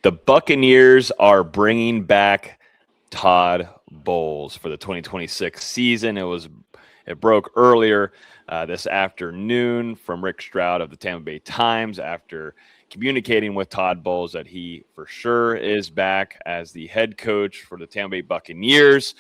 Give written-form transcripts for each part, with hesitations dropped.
The Buccaneers are bringing back Todd Bowles for the 2026 season. It broke earlier this afternoon from Rick Stroud of the Tampa Bay Times after communicating with Todd Bowles that he for sure is back as the head coach for the Tampa Bay Buccaneers.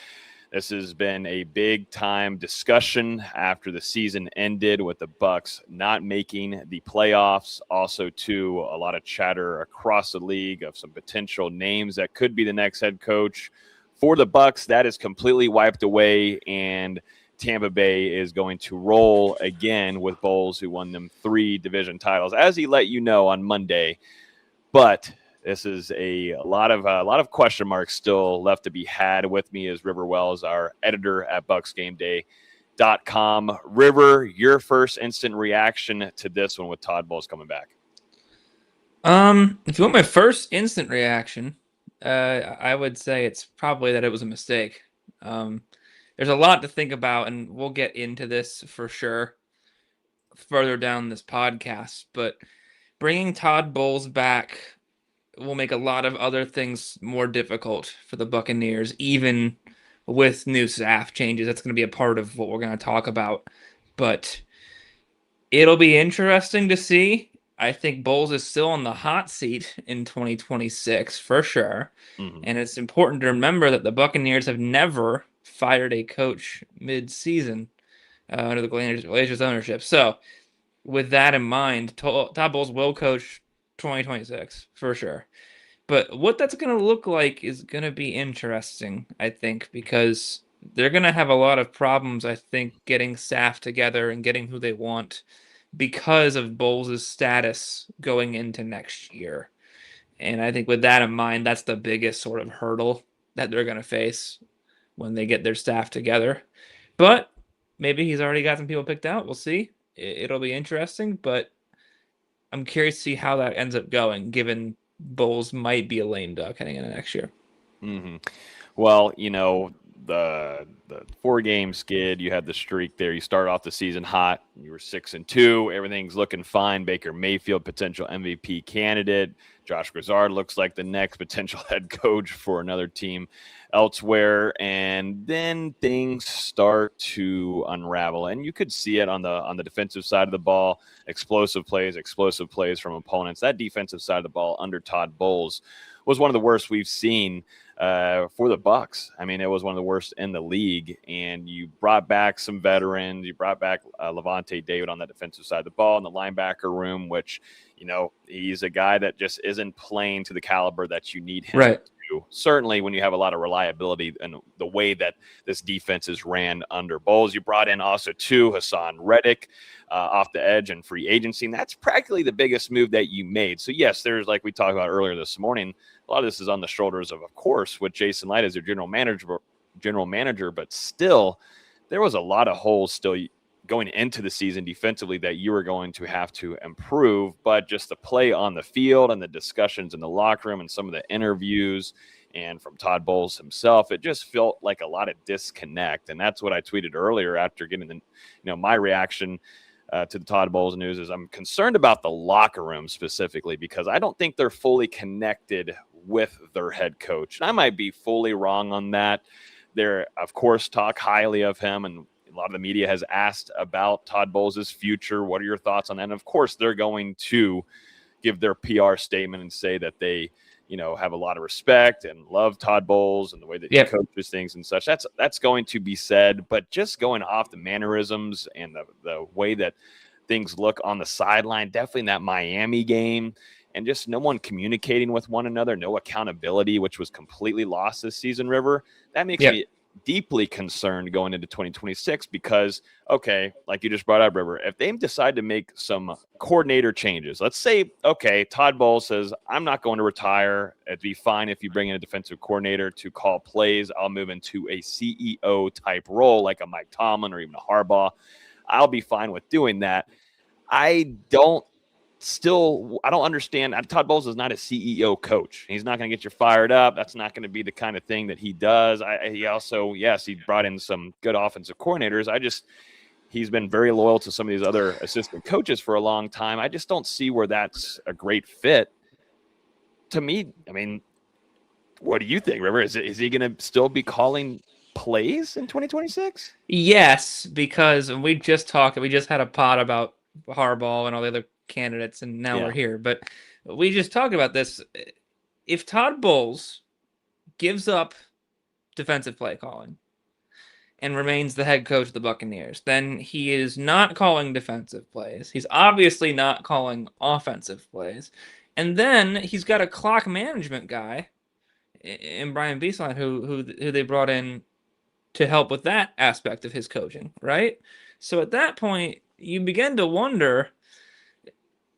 This has been a big-time discussion after the season ended with the Bucs not making the playoffs. Also, too, a lot of chatter across the league of some potential names that could be the next head coach for the Bucs. That is completely wiped away, and Tampa Bay is going to roll again with Bowles, who won them 3 division titles, as he let you know on Monday. But this is a lot of question marks still left to be had. With me is River Wells, our editor at BucsGameday.com. River, your first instant reaction to this one with Todd Bowles coming back? If you want my first instant reaction, I would say it's probably that it was a mistake. There's a lot to think about, and we'll get into this for sure further down this podcast. But bringing Todd Bowles back will make a lot of other things more difficult for the Buccaneers, even with new staff changes. That's going to be a part of what we're going to talk about. But it'll be interesting to see. I think Bowles is still on the hot seat in 2026 for sure. Mm-hmm. And it's important to remember that the Buccaneers have never fired a coach mid-season under the Glazer's ownership. So with that in mind, Todd Bowles will coach 2026 for sure. But what that's going to look like is going to be interesting, I think, because they're going to have a lot of problems, I think, getting staff together and getting who they want because of Bowles' status going into next year. And I think with that in mind, that's the biggest sort of hurdle that they're going to face when they get their staff together. But maybe he's already got some people picked out. We'll see. It'll be interesting, but I'm curious to see how that ends up going, given Bowles might be a lame duck heading into next year. Mm-hmm. Well, the 4-game skid, you had the streak there. You started off the season hot. You were 6-2. Everything's looking fine. Baker Mayfield, potential MVP candidate. Josh Glazer looks like the next potential head coach for another team elsewhere. And then things start to unravel. And you could see it on the defensive side of the ball. Explosive plays from opponents. That defensive side of the ball under Todd Bowles was one of the worst we've seen for the Bucs. I mean, it was one of the worst in the league. And you brought back some veterans. You brought back Levante David on the defensive side of the ball in the linebacker room, which, he's a guy that just isn't playing to the caliber that you need him right. to. Certainly when you have a lot of reliability and the way that this defense is ran under Bowles. You brought in also, too, Hassan Reddick off the edge and free agency. And that's practically the biggest move that you made. So, yes, there's, like we talked about earlier this morning, a lot of this is on the shoulders of course, with Jason Light as your general manager, but still, there was a lot of holes still going into the season defensively that you were going to have to improve. But just the play on the field and the discussions in the locker room and some of the interviews and from Todd Bowles himself, it just felt like a lot of disconnect. And that's what I tweeted earlier after getting my reaction to the Todd Bowles news is I'm concerned about the locker room specifically because I don't think they're fully connected with their head coach. And I might be fully wrong on that. They're, of course, talk highly of him, and a lot of the media has asked about Todd Bowles' future. What are your thoughts on that? And, of course, they're going to give their PR statement and say that they, have a lot of respect and love Todd Bowles and the way that he coaches things and such. That's going to be said. But just going off the mannerisms and the way that things look on the sideline, definitely in that Miami game, and just no one communicating with one another, no accountability, which was completely lost this season, River. That makes me deeply concerned going into 2026 because, okay, like you just brought up, River, if they decide to make some coordinator changes, let's say, okay, Todd Bowles says, I'm not going to retire. It'd be fine if you bring in a defensive coordinator to call plays. I'll move into a CEO type role like a Mike Tomlin or even a Harbaugh. I'll be fine with doing that. I don't understand. Todd Bowles is not a CEO coach. He's not going to get you fired up. That's not going to be the kind of thing that he does. He also, yes, he brought in some good offensive coordinators. He's been very loyal to some of these other assistant coaches for a long time. I just don't see where that's a great fit. to me, I mean, what do you think, River? Is he going to still be calling plays in 2026? Yes, because we just had a pod about Harbaugh and all the other candidates, and now we're here. But we just talked about this. If Todd Bowles gives up defensive play calling and remains the head coach of the Buccaneers, then he is not calling defensive plays. He's obviously not calling offensive plays. And then he's got a clock management guy in Brian Beesline who they brought in to help with that aspect of his coaching, right? So at that point, you begin to wonder,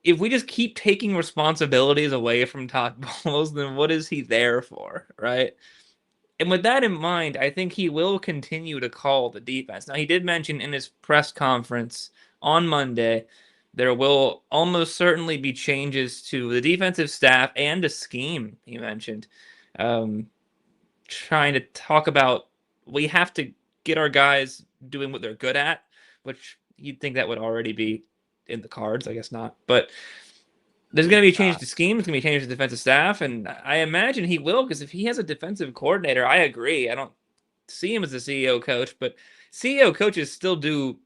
if we just keep taking responsibilities away from Todd Bowles, then what is he there for, right? And with that in mind, I think he will continue to call the defense. Now, he did mention in his press conference on Monday, there will almost certainly be changes to the defensive staff and a scheme, he mentioned. Trying to talk about, we have to get our guys doing what they're good at, which you'd think that would already be in the cards. I guess not. But there's going to be a change to scheme. There's going to be a change to defensive staff. And I imagine he will, because if he has a defensive coordinator, I agree. I don't see him as a CEO coach, but CEO coaches still do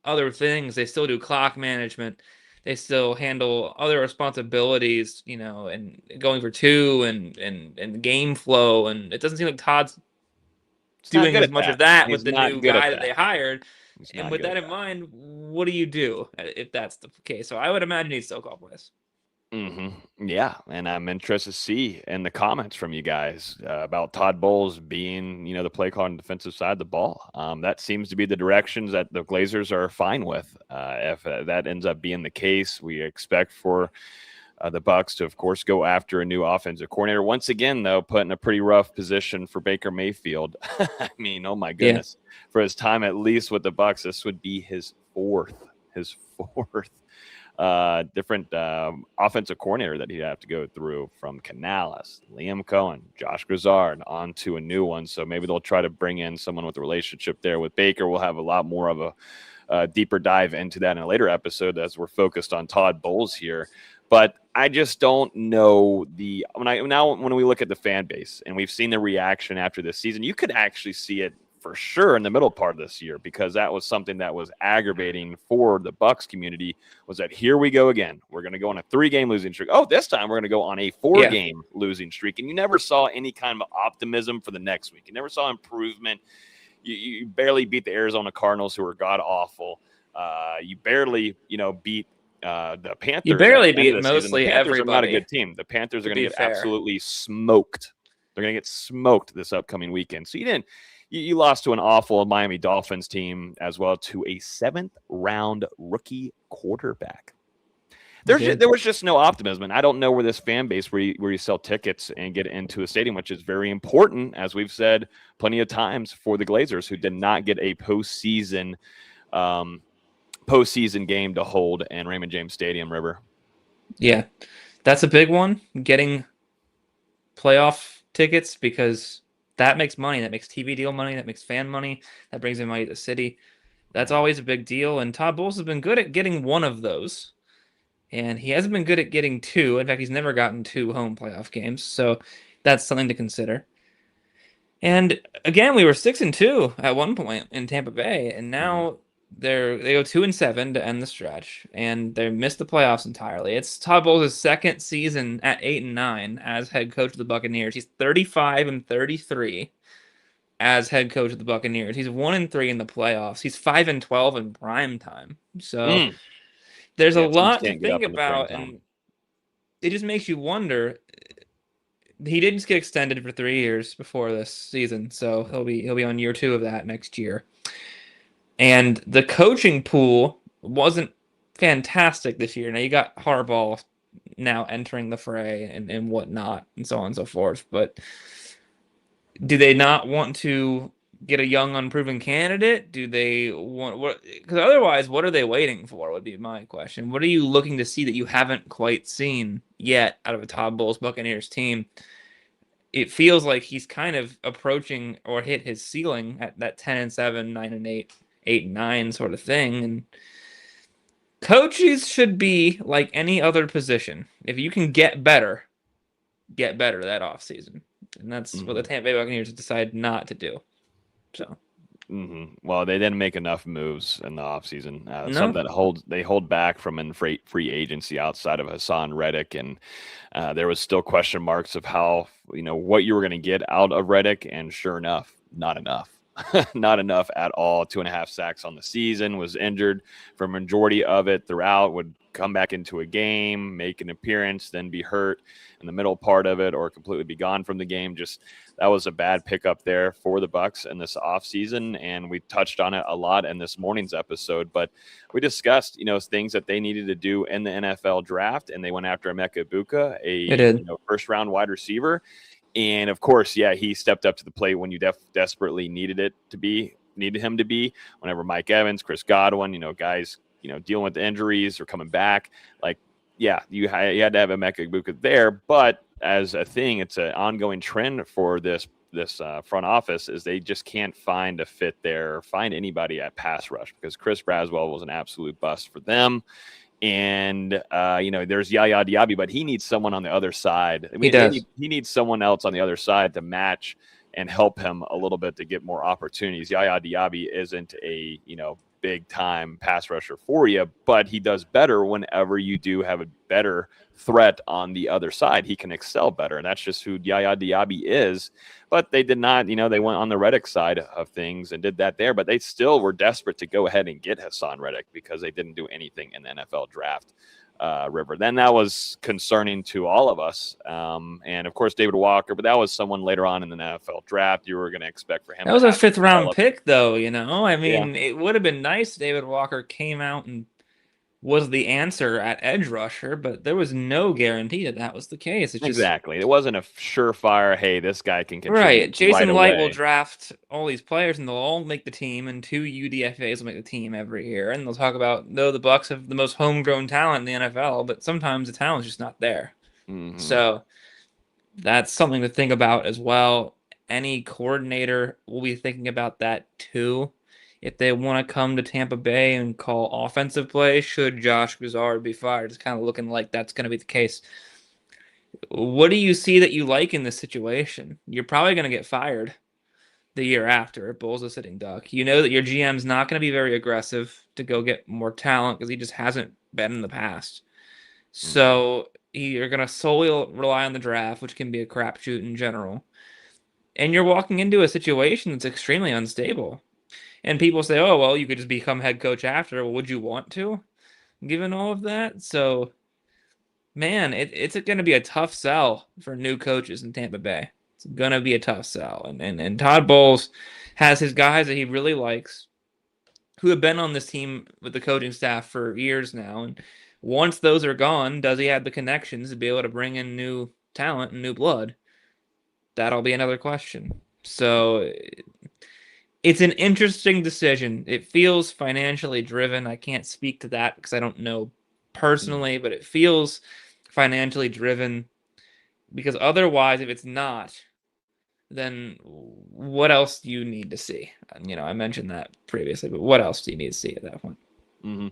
other things. They still do clock management. They still handle other responsibilities, and going for two and game flow. And it doesn't seem like Todd's doing as much of that with the new guy that they hired. And with that in mind, what do you do if that's the case? So I would imagine he'd still call plays. Yeah, and I'm interested to see in the comments from you guys about Todd Bowles being, the play call on the defensive side of the ball. That seems to be the directions that the Glazers are fine with. If that ends up being the case, we expect for the Bucs to, of course, go after a new offensive coordinator. Once again, though, put in a pretty rough position for Baker Mayfield. I mean, oh my goodness. Yeah. For his time, at least with the Bucs, this would be his fourth different offensive coordinator that he'd have to go through, from Canales, Liam Cohen, Josh Glazer, on to a new one. So maybe they'll try to bring in someone with a relationship there with Baker. We'll have a lot more of a deeper dive into that in a later episode as we're focused on Todd Bowles here. But I just don't know when we look at the fan base and we've seen the reaction after this season, you could actually see it for sure in the middle part of this year, because that was something that was aggravating for the Bucs community, was that here we go again. We're going to go on a 3-game losing streak. Oh, this time we're going to go on a 4-game losing streak. And you never saw any kind of optimism for the next week. You never saw improvement. You barely beat the Arizona Cardinals, who were god awful. You barely, beat the Panthers. You barely beat mostly the Panthers everybody. Are not a good team. The Panthers are going to get absolutely smoked. They're going to get smoked this upcoming weekend. So you lost to an awful Miami Dolphins team, as well to a 7th-round rookie quarterback. There was just no optimism, and I don't know where this fan base, where you sell tickets and get into a stadium, which is very important, as we've said plenty of times, for the Glazers, who did not get a postseason game to hold in Raymond James Stadium. River. Yeah, that's a big one, getting playoff tickets, because that makes money. That makes TV deal money. That makes fan money. That brings in money to the city. That's always a big deal. And Todd Bowles has been good at getting one of those. And he hasn't been good at getting 2. In fact, he's never gotten 2 home playoff games. So that's something to consider. And again, we were 6-2 at one point in Tampa Bay. And now they go 2-7 to end the stretch. And they missed the playoffs entirely. It's Todd Bowles' second season at 8-9 as head coach of the Buccaneers. He's 35-33 as head coach of the Buccaneers. He's 1-3 in the playoffs. He's 5-12 in prime time. So there's a lot to think about, and it just makes you wonder. He did just get extended for 3 years before this season, so he'll be on year 2 of that next year. And the coaching pool wasn't fantastic this year. Now you got Harbaugh now entering the fray and whatnot, and so on and so forth. But do they not want to get a young, unproven candidate? Do they want what? Because otherwise, what are they waiting for? Would be my question. What are you looking to see that you haven't quite seen yet out of a Todd Bowles Buccaneers team? It feels like he's kind of approaching or hit his ceiling at that 10-7, 9-8, 8-9 sort of thing. And coaches should be like any other position. If you can get better, get better that offseason. And that's what the Tampa Bay Buccaneers decided not to do. So. Well, they didn't make enough moves in the offseason. No. Some that they hold back from in free agency outside of Hassan Reddick, and there was still question marks of how what you were going to get out of Reddick, and sure enough, not enough. Not enough at all. 2.5 sacks on the season, was injured for a majority of it throughout, would come back into a game, make an appearance, then be hurt in the middle part of it or completely be gone from the game. Just that was a bad pickup there for the Bucs in this offseason, and we touched on it a lot in this morning's episode, but we discussed, things that they needed to do in the NFL draft, and they went after Emeka Egbuka, a first-round wide receiver. And of course, he stepped up to the plate when you desperately needed him to be. Whenever Mike Evans, Chris Godwin, guys, dealing with the injuries or coming back, you had to have Emeka Egbuka there. But as a thing, it's an ongoing trend for this front office is they just can't find a fit there, or find anybody at pass rush, because Chris Braswell was an absolute bust for them. And there's Yaya Diaby, but he needs someone on the other side. He needs someone else on the other side to match and help him a little bit to get more opportunities. Yaya Diaby isn't a big time pass rusher for you, but he does better whenever you do have a better threat on the other side. He can excel better, and that's just who Yaya Diaby is. But they did not, they went on the Reddick side of things and did that there, but they still were desperate to go ahead and get Hassan Reddick because they didn't do anything in the NFL draft. River. Then that was concerning to all of us. And of course, David Walker, but that was someone later on in the NFL draft you were going to expect for him. That was a 5th round pick, though, it would have been nice if David Walker came out and was the answer at edge rusher, but there was no guarantee that was the case. Exactly. It wasn't a surefire, hey, this guy can contribute. Right. Jason Light will draft all these players, and they'll all make the team, and 2 UDFAs will make the team every year. And they'll talk about, though the Bucs have the most homegrown talent in the NFL, but sometimes the talent's just not there. Mm-hmm. So that's something to think about as well. Any coordinator will be thinking about that too. If they want to come to Tampa Bay and call offensive play, should Josh Glazer be fired? It's kind of looking like that's going to be the case. What do you see that you like in this situation? You're probably going to get fired the year after if Bowles is sitting duck. You know that your GM's not going to be very aggressive to go get more talent because he just hasn't been in the past. So you're going to solely rely on the draft, which can be a crapshoot in general. And you're walking into a situation that's extremely unstable. And people say, oh, well, you could just become head coach after. Well, would you want to, given all of that? So, man, it's going to be a tough sell for new coaches in Tampa Bay. It's going to be a tough sell. And Todd Bowles has his guys that he really likes who have been on this team with the coaching staff for years now. And once those are gone, does he have the connections to be able to bring in new talent and new blood? That'll be another question. So it's an interesting decision. It feels financially driven. I can't speak to that because I don't know personally, but it feels financially driven because otherwise, if it's not, then what else do you need to see? I mentioned that previously, but what else do you need to see at that point? Mm-hmm.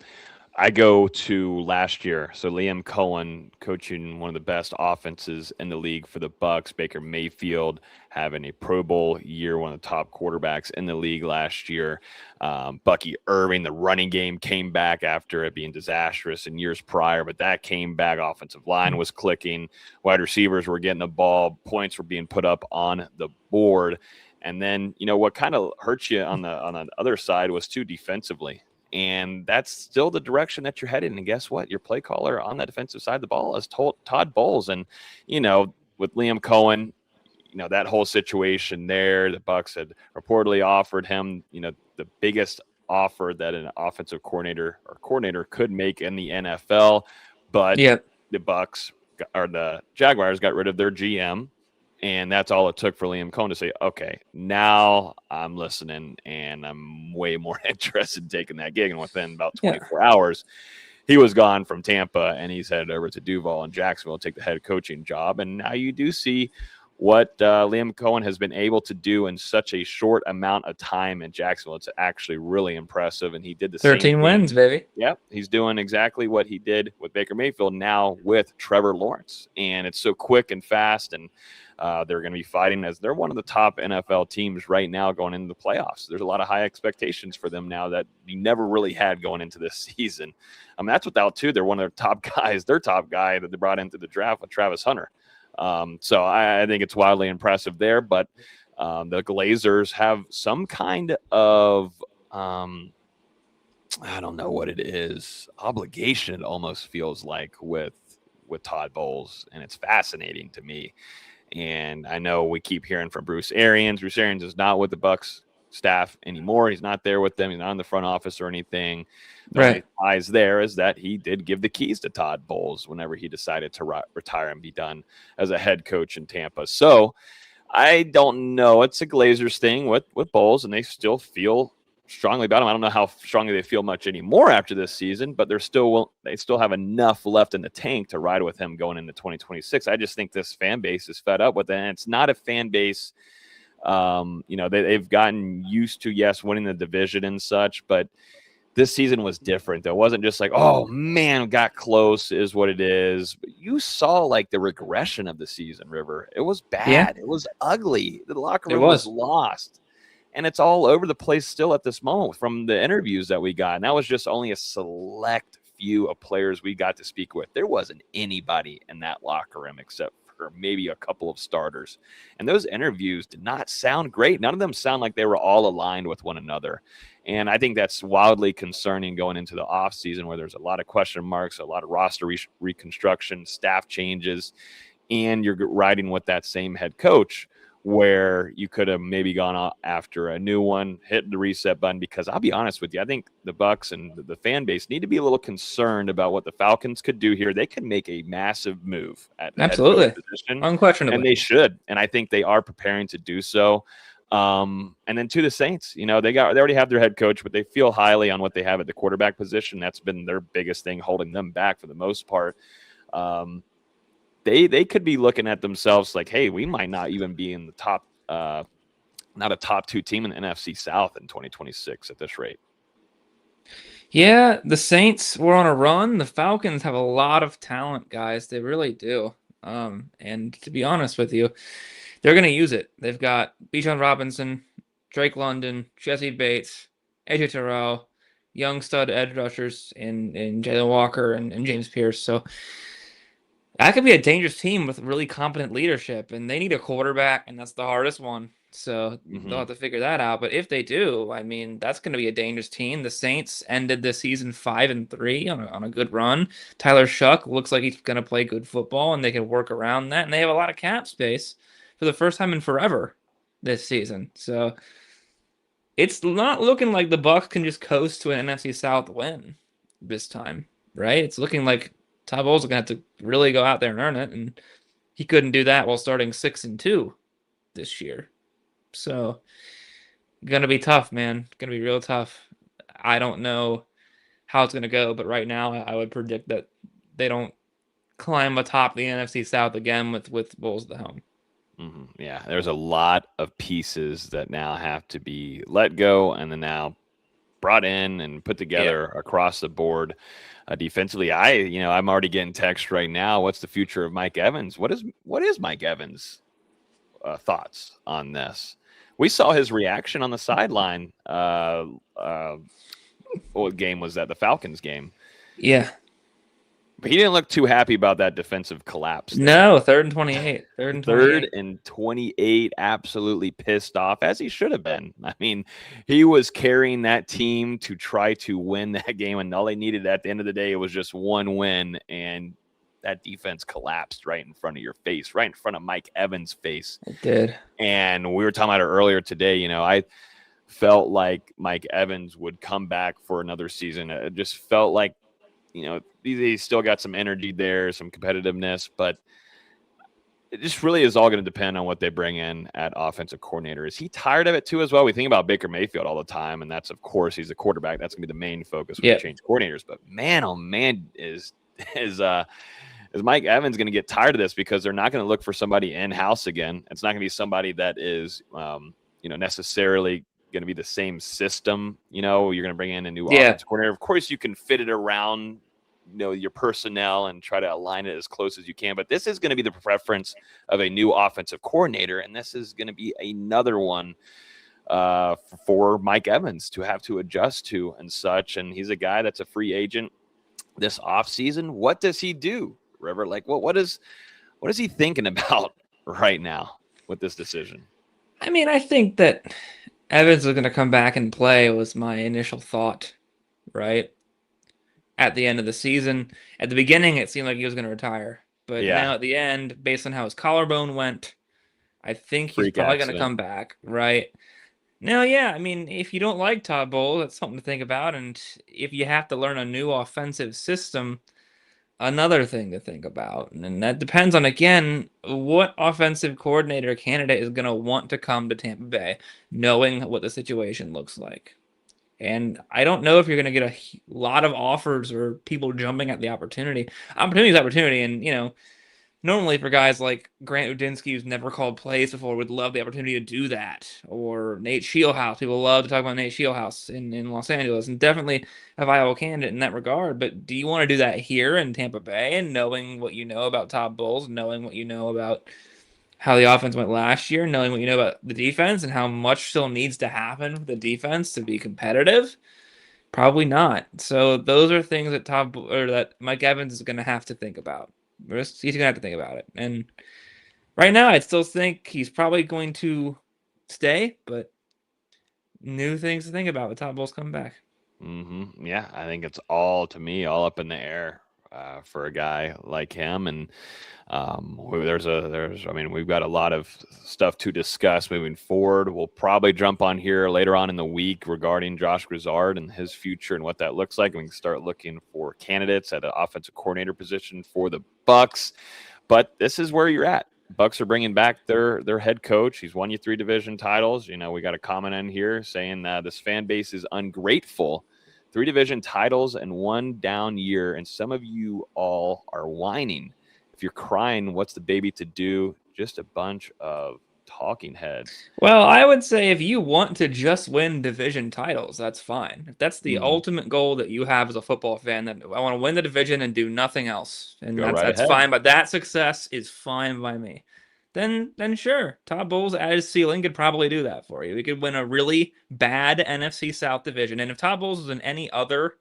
I go to last year. So Liam Cohen coaching one of the best offenses in the league for the Bucs. Baker Mayfield having a Pro Bowl year, one of the top quarterbacks in the league last year. Bucky Irving, the running game came back after it being disastrous in years prior, but that came back. Offensive line was clicking. Wide receivers were getting the ball. Points were being put up on the board. And then, what kind of hurts you on the other side was too defensively. And that's still the direction that you're headed. And guess what? Your play caller on the defensive side of the ball is Todd Bowles. And, with Liam Cohen, that whole situation there, the Bucs had reportedly offered him, the biggest offer that an offensive coordinator could make in the NFL. But the Bucs or the Jaguars got rid of their GM. And that's all it took for Liam Cohen to say, okay, now I'm listening and I'm way more interested in taking that gig. And within about 24 hours, he was gone from Tampa and he's headed over to Duval and Jacksonville to take the head coaching job. And now you do see what Liam Cohen has been able to do in such a short amount of time in Jacksonville. It's actually really impressive, and he did the 13 same thing. wins, baby. Yep, he's doing exactly what he did with Baker Mayfield now with Trevor Lawrence, and it's so quick and fast, and they're going to be fighting as they're one of the top NFL teams right now going into the playoffs. There's a lot of high expectations for them now that you never really had going into this season. That's without two. They're one of their top guys. Their top guy that they brought into the draft with Travis Hunter. So I think it's wildly impressive there, but the Glazers have some kind of, I don't know what it is, obligation it almost feels like with Todd Bowles, and it's fascinating to me. And I know we keep hearing from Bruce Arians. Bruce Arians is not with the Bucs staff anymore. He's not there with them. He's not in the front office or anything. The only ties there is that he did give the keys to Todd Bowles whenever he decided to retire and be done as a head coach in Tampa. So I don't know. It's a Glazers thing with Bowles, and they still feel strongly about him. I don't know how strongly they feel much anymore after this season, but they still have enough left in the tank to ride with him going into 2026. I just think this fan base is fed up with it, and it's not a fan base. They've gotten used to, yes, winning the division and such, but this season was different. It wasn't just like, oh man, got close is what it is. But you saw like the regression of the season, River. It was bad. Yeah. It was ugly. The locker room was lost. And it's all over the place still at this moment from the interviews that we got. And that was just only a select few of players we got to speak with. There wasn't anybody in that locker room except for maybe a couple of starters. And those interviews did not sound great. None of them sound like they were all aligned with one another. And I think that's wildly concerning going into the offseason where there's a lot of question marks, a lot of roster reconstruction, staff changes, and you're riding with that same head coach where you could have maybe gone after a new one, hit the reset button, because I'll be honest with you, I think the Bucs and the fan base need to be a little concerned about what the Falcons could do here. They could make a massive move at the head coach position. Unquestionably. And they should. And I think they are preparing to do so. And then to the Saints, they already have their head coach, but they feel highly on what they have at the quarterback position. That's been their biggest thing holding them back for the most part. They could be looking at themselves like, hey, we might not even be in the top, not a top two team in the NFC South in 2026 at this rate. Yeah, the Saints were on a run. The Falcons have a lot of talent, guys. They really do. And to be honest with you, they're going to use it. They've got Bijan Robinson, Drake London, Jesse Bates, AJ Terrell, young stud edge rushers in Jalen Walker and James Pierce. So that could be a dangerous team with really competent leadership, and they need a quarterback, and that's the hardest one. So they'll have to figure that out. But if they do, I mean, that's going to be a dangerous team. The Saints ended the season 5-3 on a good run. Tyler Shuck looks like he's going to play good football, and they can work around that. And they have a lot of cap space for the first time in forever this season. So it's not looking like the Bucs can just coast to an NFC South win this time, right? It's looking like Todd Bowles is going to have to really go out there and earn it, and he couldn't do that while starting 6-2 this year. So, going to be tough, man. Going to be real tough. I don't know how it's going to go, but right now I would predict that they don't climb atop the NFC South again with Bowles at the helm. Yeah, there's a lot of pieces that now have to be let go and then now brought in and put together across the board. Defensively, I'm already getting text right now. What's the future of Mike Evans? What is Mike Evans' thoughts on this? We saw his reaction on the sideline. What game was that? The Falcons game. Yeah. But he didn't look too happy about that defensive collapse there. No, 3rd and 28. 3rd and 28, absolutely pissed off, as he should have been. I mean, he was carrying that team to try to win that game, and all they needed at the end of the day was just one win, and that defense collapsed right in front of your face, right in front of Mike Evans' face. It did. And we were talking about it earlier today. I felt like Mike Evans would come back for another season. It just felt like, he still got some energy there, some competitiveness, but it just really is all going to depend on what they bring in at offensive coordinator. Is he tired of it too as well? We think about Baker Mayfield all the time, and that's, of course, he's the quarterback. That's going to be the main focus when you change coordinators. But man, oh man, is is Mike Evans going to get tired of this because they're not going to look for somebody in-house again. It's not going to be somebody that is, necessarily going to be the same system. You're going to bring in a new offensive coordinator. Of course, you can fit it around, your personnel and try to align it as close as you can. But this is going to be the preference of a new offensive coordinator, and this is going to be another one for Mike Evans to have to adjust to and such. And he's a guy that's a free agent this offseason. What does he do, River? Like, what is he thinking about right now with this decision? I mean, I think that Evans is going to come back and play was my initial thought, right? At the end of the season. At the beginning, it seemed like he was going to retire. But now at the end, based on how his collarbone went, I think he's probably going to come back, right? Now, I mean, if you don't like Todd Bowles, that's something to think about. And if you have to learn a new offensive system, another thing to think about. And that depends on, again, what offensive coordinator candidate is going to want to come to Tampa Bay, knowing what the situation looks like. And I don't know if you're going to get a lot of offers or people jumping at the opportunity. Opportunity is opportunity. And, normally for guys like Grant Udinsky, who's never called plays before, would love the opportunity to do that. Or Nate Shieldhouse. People love to talk about Nate Shieldhouse in Los Angeles, and definitely a viable candidate in that regard. But do you want to do that here in Tampa Bay, and knowing what you know about Todd Bowles, knowing what you know about how the offense went last year, knowing what you know about the defense and how much still needs to happen for the defense to be competitive? Probably not. So those are things that Mike Evans is going to have to think about. He's going to have to think about it. And right now, I still think he's probably going to stay, but new things to think about with Todd Bowles coming back. Mm-hmm. Yeah, I think it's all up in the air for a guy like him. And we've got a lot of stuff to discuss moving forward. We'll probably jump on here later on in the week regarding Josh Glazer and his future and what that looks like. And we can start looking for candidates at an offensive coordinator position for the Bucs. But this is where you're at. Bucs are bringing back their head coach. He's won you 3 division titles. We got a comment in here saying this fan base is ungrateful. 3 division titles and 1 down year, and some of you all are whining. If you're crying, what's the baby to do? Just a bunch of talking heads. Well, I would say if you want to just win division titles, that's fine. If that's the ultimate goal that you have as a football fan, that I want to win the division and do nothing else, and that's fine. But that success is fine by me. Then sure, Todd Bowles at his ceiling could probably do that for you. We could win a really bad NFC South division, and if Todd Bowles was in any other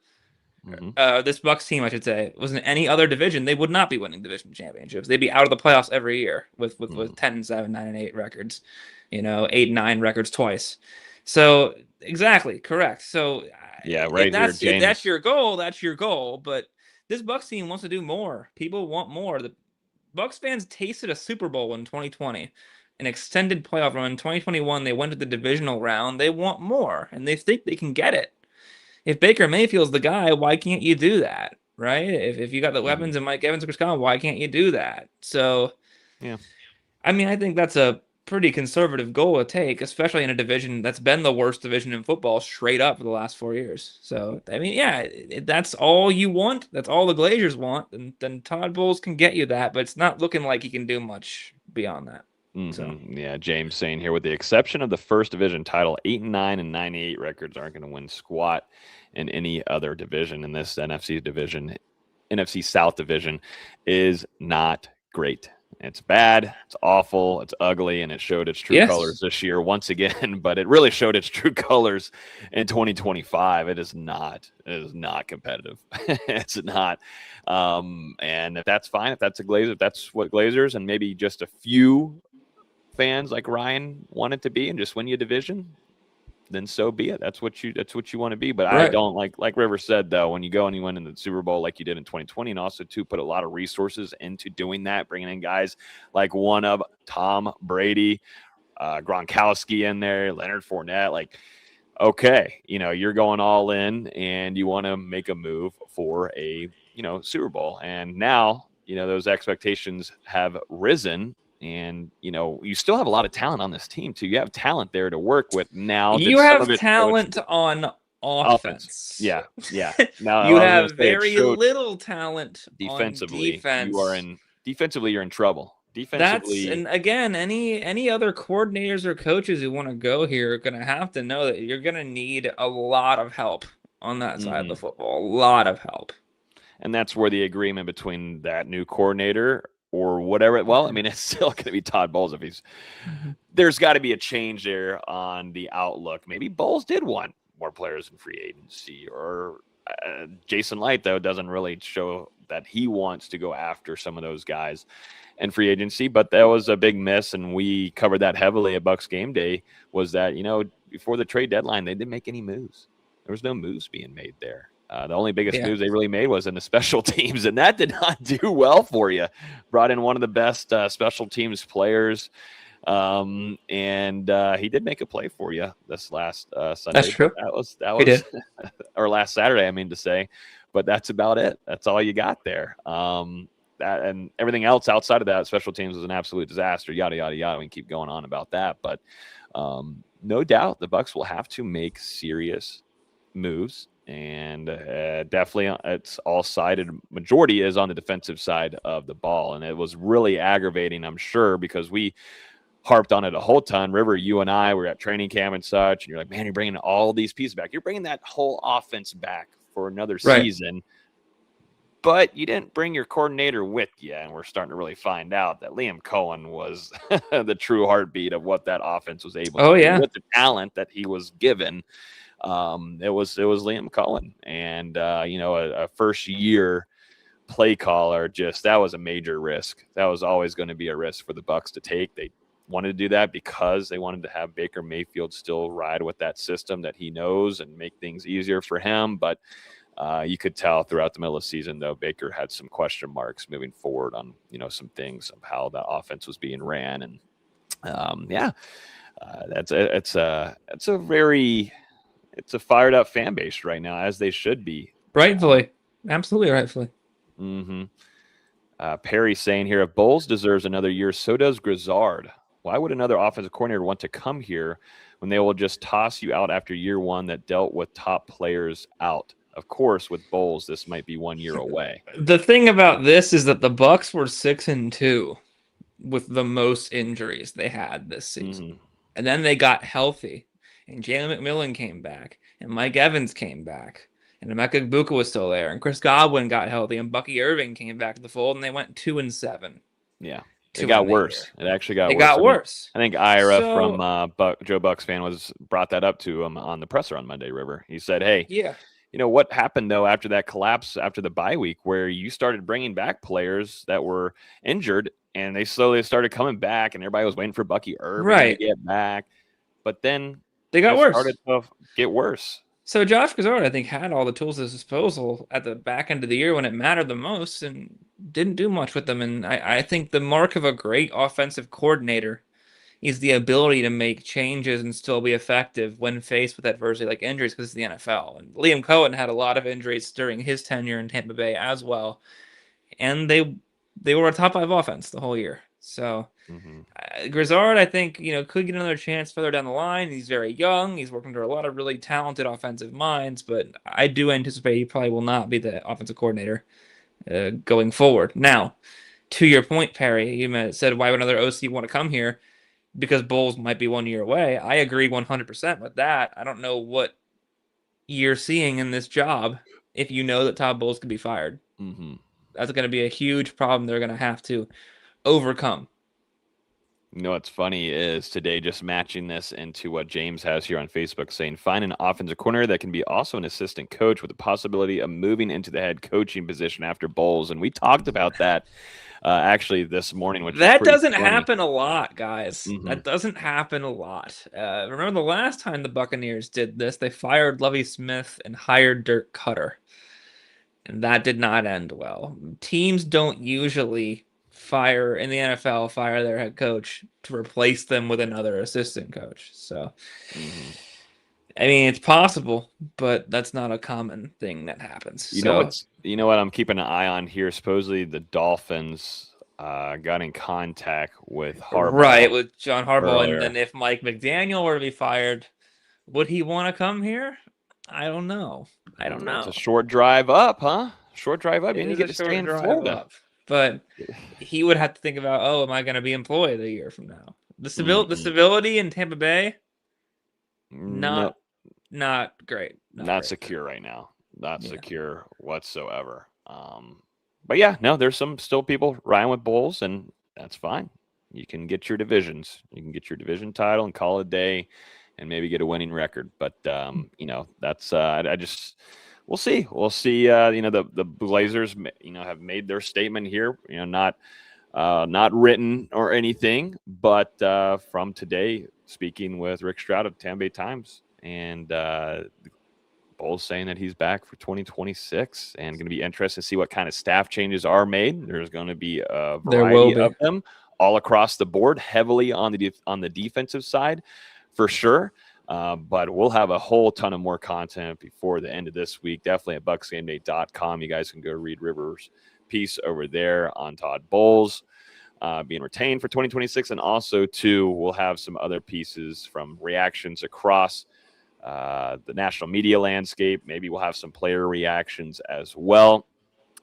this Bucs team, I should say, was in any other division, they would not be winning division championships. They'd be out of the playoffs every year with 10-7, 9-8 records, 8-9 records twice. So exactly correct. So right here, James. If that's your goal, that's your goal. But this Bucs team wants to do more. People want more. The Bucs fans tasted a Super Bowl in 2020, an extended playoff run. In 2021, they went to the divisional round. They want more, and they think they can get it. If Baker Mayfield's the guy, why can't you do that, right? If you got the weapons and Mike Evans and Chris Collins, why can't you do that? So, I mean, I think that's a pretty conservative goal to take, especially in a division that's been the worst division in football straight up for the last 4 years. So, I mean, if that's all you want, that's all the Glazers want, then Todd Bowles can get you that, but it's not looking like he can do much beyond that. So. Yeah, James saying here, with the exception of the first division title, 8-9 and 9-8 records aren't going to win squat in any other division. And this NFC South division is not great. It's bad, it's awful, it's ugly, and it showed its true colors this year once again. But it really showed its true colors in 2025. It is not competitive. It's not. And if that's fine, if that's what Glazers and maybe just a few fans like Ryan want it to be and just win you a division, then so be it. That's what you want to be. But right. I don't like River said, though, when you go and you win in the Super Bowl like you did in 2020, and also to put a lot of resources into doing that, bringing in guys like one of Tom Brady, Gronkowski in there, Leonard Fournette, like, okay, you're going all in and you want to make a move for a, Super Bowl. And now, those expectations have risen. And, you still have a lot of talent on this team, too. You have talent there to work with now. You have talent on offense. Yeah. Now You I was going have to say it very showed little talent on defensively. defense. Defensively, you're in trouble. Defensively, And again, any other coordinators or coaches who want to go here are going to have to know that you're going to need a lot of help on that side of the football. A lot of help. and that's where the agreement between that new coordinator or whatever. Well, I mean, it's still going to be Todd Bowles if he's. There's got to be a change there on the outlook. Maybe Bowles did want more players in free agency, or Jason Light, though, doesn't really show that he wants to go after some of those guys in free agency. But that was a big miss, and we covered that heavily at BucsGameday, was that, before the trade deadline, they didn't make any moves. There was no moves being made there. The only biggest moves they really made was in the special teams, and that did not do well for you. Brought in one of the best special teams players, and he did make a play for you this last Sunday. That's true. That was or last Saturday, I mean to say. But that's about it. That's all you got there. That and everything else outside of that, special teams was an absolute disaster. Yada yada yada. We can keep going on about that, but no doubt the Bucs will have to make serious moves. And definitely it's all sided. Majority is on the defensive side of the ball. And it was really aggravating, I'm sure, because we harped on it a whole ton. River, you and I were at training camp and such. And you're like, man, you're bringing all these pieces back. You're bringing that whole offense back for another season. But you didn't bring your coordinator with you. And we're starting to really find out that Liam Cohen was the true heartbeat of what that offense was able to do with the talent that he was given. It was Liam Cohen, and a first year play caller. That was a major risk. That was always going to be a risk for the Bucs to take. They wanted to do that because they wanted to have Baker Mayfield still ride with that system that he knows and make things easier for him. But you could tell throughout the middle of the season, though, Baker had some question marks moving forward on some things of how that offense was being ran, and it's a fired up fan base right now, as they should be. Rightfully. Absolutely rightfully. Perry saying here, if Bowles deserves another year, so does Glazer. Why would another offensive coordinator want to come here when they will just toss you out after year one that dealt with top players out? Of course, with Bowles, this might be 1 year away. The thing about this is that the Bucs were 6-2 with the most injuries they had this season. And then they got healthy. And Jalen McMillan came back, and Mike Evans came back, and Emeka Egbuka was still there, and Chris Godwin got healthy, and Bucky Irving came back to the fold, and they went 2-7. Yeah, it got worse. It actually got worse. It got worse. I think Ira from Joe Bucs fan brought that up to him on the presser on Monday. River, he said, "Hey, what happened though after that collapse after the bye week, where you started bringing back players that were injured, and they slowly started coming back, and everybody was waiting for Bucky Irving to get back, but then." They got worse. Started to get worse. So Josh Glazer, I think, had all the tools at his disposal at the back end of the year when it mattered the most, and didn't do much with them. And I think the mark of a great offensive coordinator is the ability to make changes and still be effective when faced with adversity like injuries, because it's the NFL. And Liam Cohen had a lot of injuries during his tenure in Tampa Bay as well, and they were a top 5 offense the whole year. So Glazer, I think, could get another chance further down the line. He's very young. He's working under a lot of really talented offensive minds, but I do anticipate he probably will not be the offensive coordinator going forward. Now, to your point, Perry, you said, why would another OC want to come here? Because Bowles might be 1 year away. I agree 100% with that. I don't know what you're seeing in this job if you know that Todd Bowles could be fired. That's going to be a huge problem they're going to have to overcome. What's funny is today, just matching this into what James has here on Facebook, saying find an offensive coordinator that can be also an assistant coach with the possibility of moving into the head coaching position after Bowles. And we talked about that actually this morning. Which that doesn't happen a lot, guys. That doesn't happen a lot. Remember the last time the Buccaneers did this, they fired Lovie Smith and hired Dirk Cutter. And that did not end well. Teams don't usually fire their head coach to replace them with another assistant coach. So, I mean, it's possible, but that's not a common thing that happens. You know what I'm keeping an eye on here? Supposedly the Dolphins got in contact with Harbaugh. Right, with John Harbaugh. Earlier. And then if Mike McDaniel were to be fired, would he want to come here? I don't know. It's a short drive up, huh? Short drive up. It And you is get a to stay short in drive Florida. up, but he would have to think about, am I going to be employed a year from now? The stability in Tampa Bay, not great. Not secure right now. Not secure whatsoever. But yeah, no, there's still people riding with Bulls, and that's fine. You can get your divisions. You can get your division title and call it a day, and maybe get a winning record. But that's I just we'll see. We'll see. The Glazers, have made their statement here. Not written or anything, but from today, speaking with Rick Stroud of Tampa Bay Times, and Bowles saying that he's back for 2026, and going to be interested to see what kind of staff changes are made. There's going to be a variety of them all across the board, heavily on the defensive side, for sure. But we'll have a whole ton of more content before the end of this week. Definitely at BucsGameday.com. You guys can go read Rivers' piece over there on Todd Bowles being retained for 2026, and also too, we'll have some other pieces from reactions across the national media landscape. Maybe we'll have some player reactions as well.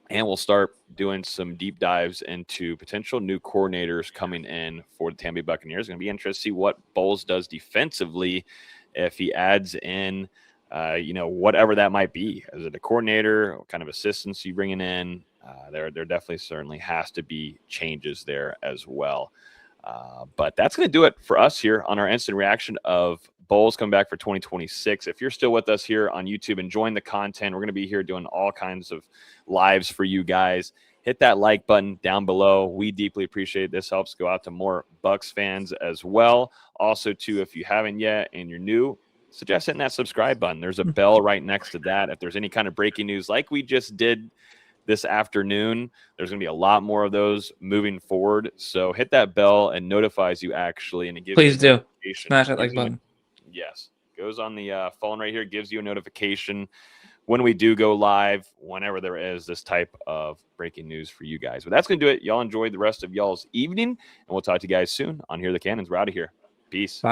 And we'll start doing some deep dives into potential new coordinators coming in for the Tampa Bay Buccaneers. It's going to be interesting to see what Bowles does defensively if he adds in, whatever that might be. Is it a coordinator? What kind of assistance you bringing in? There definitely certainly has to be changes there as well. But that's going to do it for us here on our instant reaction of Bowles coming back for 2026. If you're still with us here on YouTube, enjoying the content, we're going to be here doing all kinds of lives for you guys. Hit that like button down below. We deeply appreciate it. This helps go out to more Bucs fans as well. Also, too, if you haven't yet and you're new, suggest hitting that subscribe button. There's a bell right next to that. If there's any kind of breaking news like we just did this afternoon, there's going to be a lot more of those moving forward. So hit that bell and notifies you actually, and it gives Please you do. Smash that like button. Yes. Goes on the phone right here, gives you a notification when we do go live, whenever there is this type of breaking news for you guys. But that's going to do it. Y'all enjoy the rest of y'all's evening, and we'll talk to you guys soon on Here the Cannons. We're out of here. Peace. Bye.